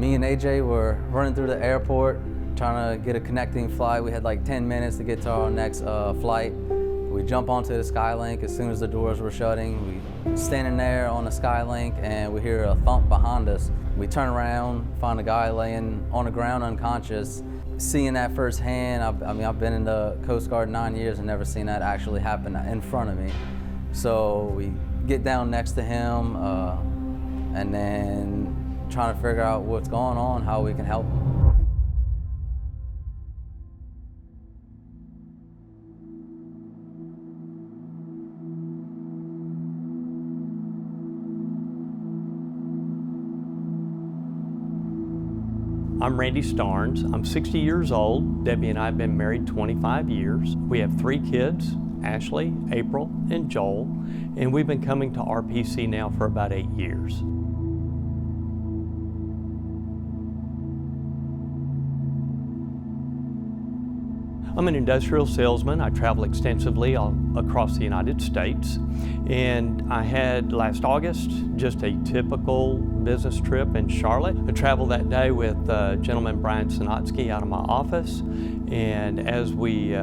Me and AJ were running through the airport, trying to get a connecting flight. We had like 10 minutes to get to our next flight. We jump onto the Skylink as soon as the doors were shutting. We standing there on the Skylink and we hear a thump behind us. We turn around, find a guy laying on the ground unconscious. Seeing that firsthand, I've been in the Coast Guard 9 years and never seen that actually happen in front of me. So we get down next to him and then trying to figure out what's going on, how we can help him. I'm Randy Starnes. I'm 60 years old. Debbie and I have been married 25 years. We have 3 kids, Ashley, April, and Joel, and we've been coming to RPC now for about 8 years. I'm an industrial salesman. I travel extensively all across the United States. And I had last August just a typical business trip in Charlotte. I traveled that day with gentleman Brian Sinotsky out of my office. And as we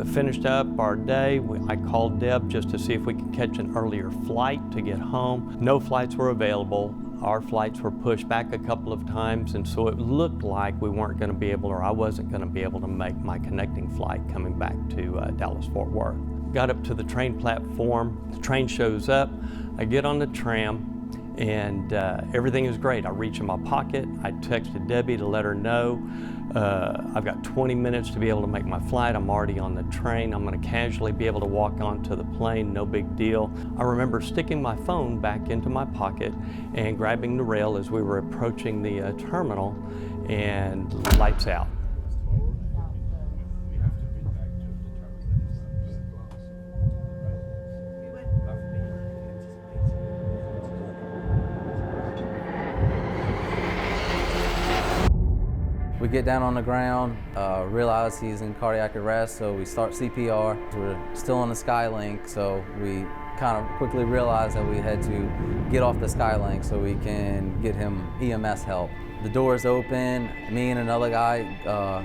finished up our day, I called Deb just to see if we could catch an earlier flight to get home. No flights were available. Our flights were pushed back a couple of times, and so it looked like we weren't going to be able, or I wasn't going to be able to make my connecting flight coming back to Dallas-Fort Worth. Got up to the train platform, the train shows up, I get on the tram, and everything is great. I reach in my pocket, I texted Debbie to let her know I've got 20 minutes to be able to make my flight. I'm already on the train. I'm going to casually be able to walk onto the plane, no big deal. I remember sticking my phone back into my pocket and grabbing the rail as we were approaching the terminal, and lights out. We get down on the ground, realize he's in cardiac arrest, so we start CPR. We're still on the Skylink, so we kind of quickly realized that we had to get off the Skylink so we can get him EMS help. The doors open, me and another guy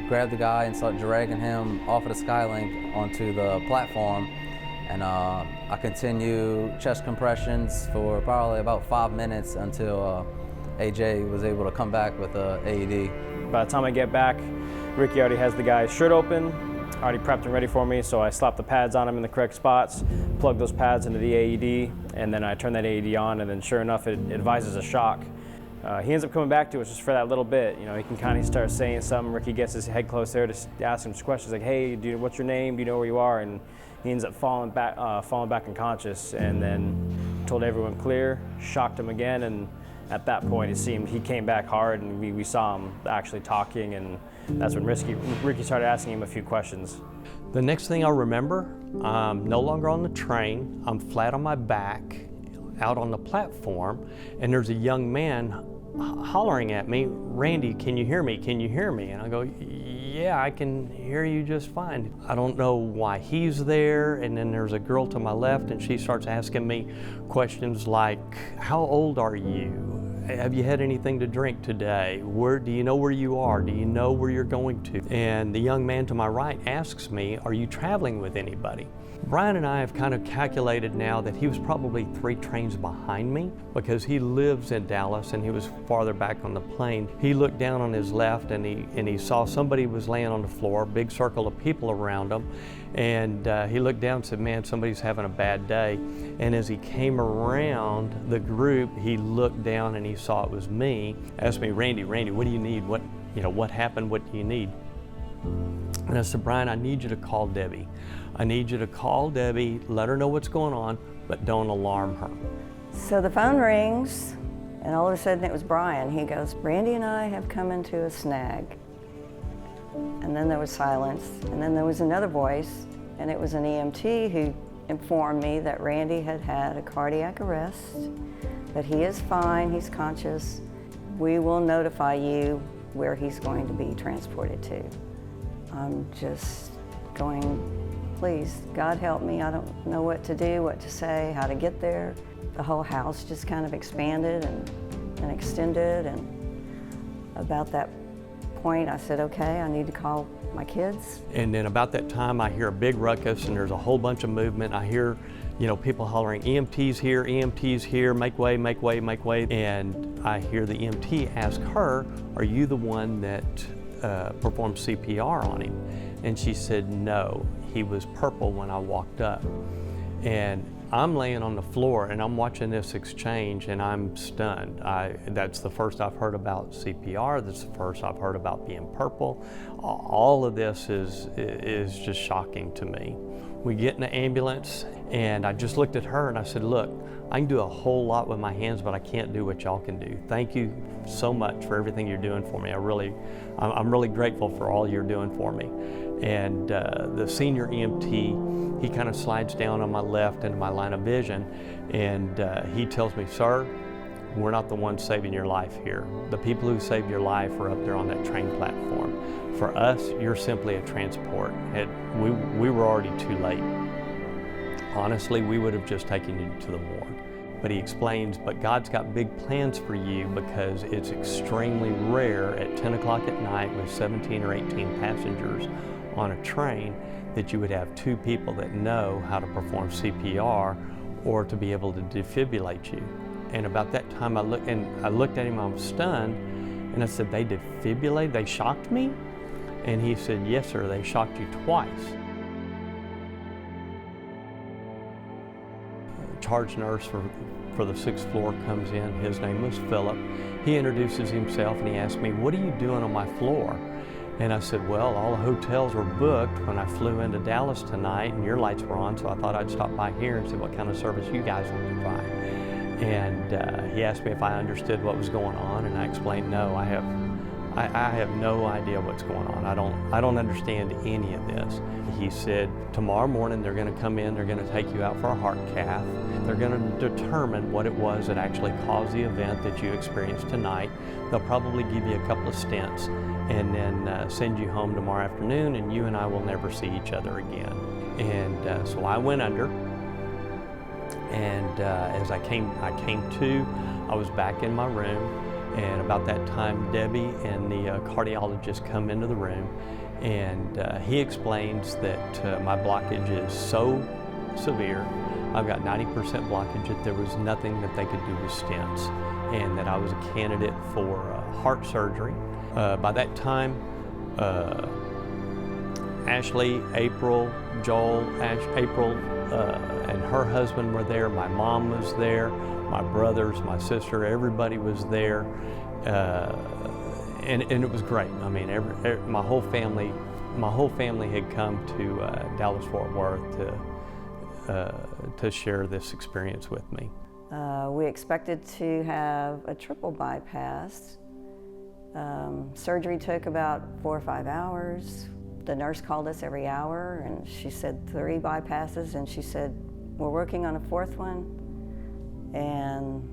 grab the guy and start dragging him off of the Skylink onto the platform. And I continue chest compressions for probably about 5 minutes until AJ was able to come back with an AED. By the time I get back, Ricky already has the guy's shirt open, already prepped and ready for me, so I slap the pads on him in the correct spots, plug those pads into the AED, and then I turn that AED on, and then sure enough, it advises a shock. He ends up coming back to us just for that little bit. You know, he can kind of start saying something. Ricky gets his head close there to ask him some questions like, hey, what's your name? Do you know where you are? And he ends up falling back unconscious, and then told everyone clear, shocked him again, and at that point, it seemed he came back hard, and we saw him actually talking, and that's when Ricky started asking him a few questions. The next thing I remember, I'm no longer on the train. I'm flat on my back, out on the platform, and there's a young man hollering at me, Randy, can you hear me? Can you hear me? And I go, yeah, I can hear you just fine. I don't know why he's there, and then there's a girl to my left, and she starts asking me questions like, how old are you? Have you had anything to drink today? Do you know where you are? Do you know where you're going to? And the young man to my right asks me, are you traveling with anybody? Brian and I have kind of calculated now that he was probably 3 trains behind me because he lives in Dallas and he was farther back on the plane. He looked down on his left and he saw somebody was laying on the floor, big circle of people around him, and he looked down and said, man, somebody's having a bad day. And as he came around the group, he looked down and he saw it was me. Asked me, Randy, what do you need? What happened? What do you need? And I said, Brian, I need you to call Debbie. I need you to call Debbie, let her know what's going on, but don't alarm her. So the phone rings, and all of a sudden it was Brian. He goes, Randy and I have come into a snag. And then there was silence, and then there was another voice, and it was an EMT who informed me that Randy had had a cardiac arrest, that he is fine, he's conscious. We will notify you where he's going to be transported to. I'm just going, please, God help me. I don't know what to do, what to say, how to get there. The whole house just kind of expanded and extended, and About that point, I said, okay, I need to call my kids. And then about that time, I hear a big ruckus and there's a whole bunch of movement. I hear, people hollering, EMTs here, make way, make way, make way. And I hear the EMT ask her, are you the one that performed CPR on him? And she said, no, he was purple when I walked up. And I'm laying on the floor and I'm watching this exchange and I'm stunned. That's the first I've heard about CPR. That's the first I've heard about being purple. All of this is just shocking to me. We get in the ambulance and I just looked at her and I said, look, I can do a whole lot with my hands, but I can't do what y'all can do. Thank you so much for everything you're doing for me. I'm really grateful for all you're doing for me. And the senior EMT, he kind of slides down on my left into my line of vision, and he tells me, sir, we're not the ones saving your life here. The people who saved your life are up there on that train platform. For us, you're simply a transport. We were already too late. Honestly, we would have just taken you to the morgue. But he explains, but God's got big plans for you because it's extremely rare at 10 o'clock at night with 17 or 18 passengers on a train that you would have two people that know how to perform CPR or to be able to defibrillate you. And about that time I looked at him, I was stunned, and I said, they defibrillated, they shocked me? And he said, yes sir, they shocked you twice. Charge nurse for the 6th floor comes in. His name was Philip. He introduces himself and he asked me, what are you doing on my floor? And I said, well, all the hotels were booked when I flew into Dallas tonight and your lights were on, so I thought I'd stop by here and see what kind of service you guys would provide. And he asked me if I understood what was going on, and I explained, no, I have no idea what's going on. I don't understand any of this. He said, tomorrow morning they're going to come in, they're going to take you out for a heart cath. They're going to determine what it was that actually caused the event that you experienced tonight. They'll probably give you a couple of stents and then send you home tomorrow afternoon, and you and I will never see each other again. And so I went under, and as I came to, I was back in my room. And about that time, Debbie and the cardiologist come into the room, and he explains that my blockage is so severe. I've got 90% blockage, that there was nothing that they could do with stents, and that I was a candidate for heart surgery. By that time, Ashley, April, Joel, April, and her husband were there. My mom was there. My brothers, my sister, everybody was there, and it was great. I mean, my whole family had come to Dallas-Fort Worth to share this experience with me. We expected to have a triple bypass. Surgery took about 4 or 5 hours. The nurse called us every hour, and she said 3 bypasses, and she said, we're working on a 4th one. And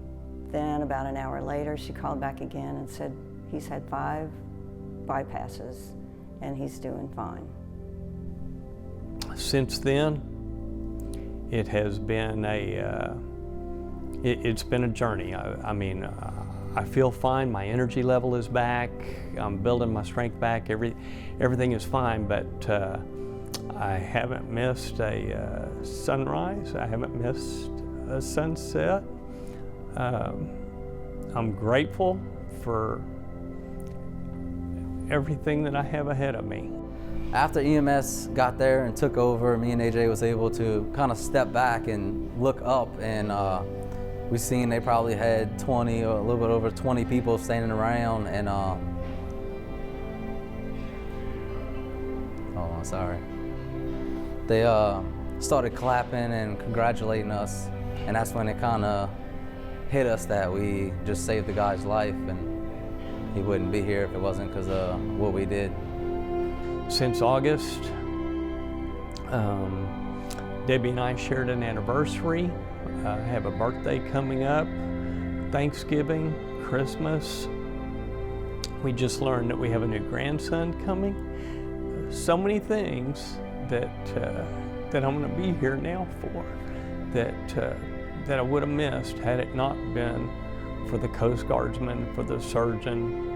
then about an hour later, she called back again and said he's had 5 bypasses and he's doing fine. Since then, it has been it's been a journey. I feel fine. My energy level is back. I'm building my strength back. Everything is fine, but I haven't missed a sunrise. I haven't missed a sunset. I'm grateful for everything that I have ahead of me. After EMS got there and took over, me and AJ was able to kind of step back and look up, and we seen they probably had 20 or a little bit over 20 people standing around, and oh, I'm sorry. They started clapping and congratulating us. And that's when it kind of hit us that we just saved the guy's life, and he wouldn't be here if it wasn't because of what we did. Since August, Debbie and I shared an anniversary. I have a birthday coming up, Thanksgiving, Christmas. We just learned that we have a new grandson coming. So many things that I'm going to be here now for, that I would have missed had it not been for the Coast Guardsmen, for the surgeon,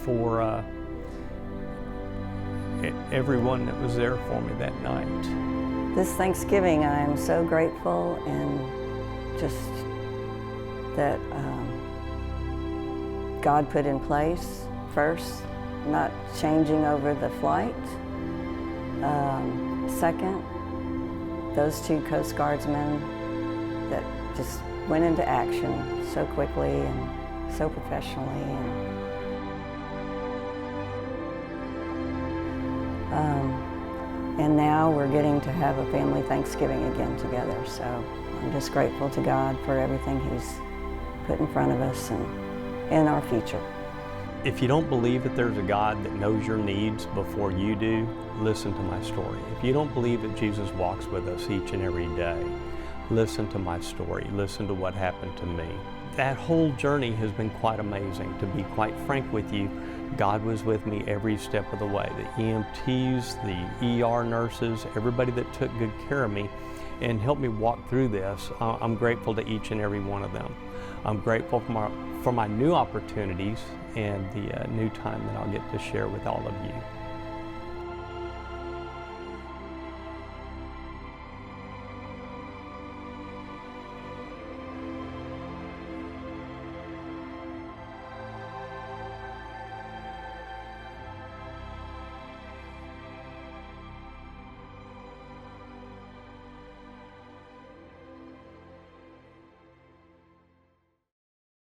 for everyone that was there for me that night. This Thanksgiving, I am so grateful and just that God put in place first, not changing over the flight. Second, those 2 Coast Guardsmen that just went into action so quickly and so professionally. And now we're getting to have a family Thanksgiving again together. So I'm just grateful to God for everything He's put in front of us and in our future. If you don't believe that there's a God that knows your needs before you do, listen to my story. If you don't believe that Jesus walks with us each and every day, listen to my story. Listen to what happened to me. That whole journey has been quite amazing. To be quite frank with you, God was with me every step of the way. The EMTs, the ER nurses, everybody that took good care of me and helped me walk through this. I'm grateful to each and every one of them. I'm grateful for my new opportunities and the new time that I'll get to share with all of you.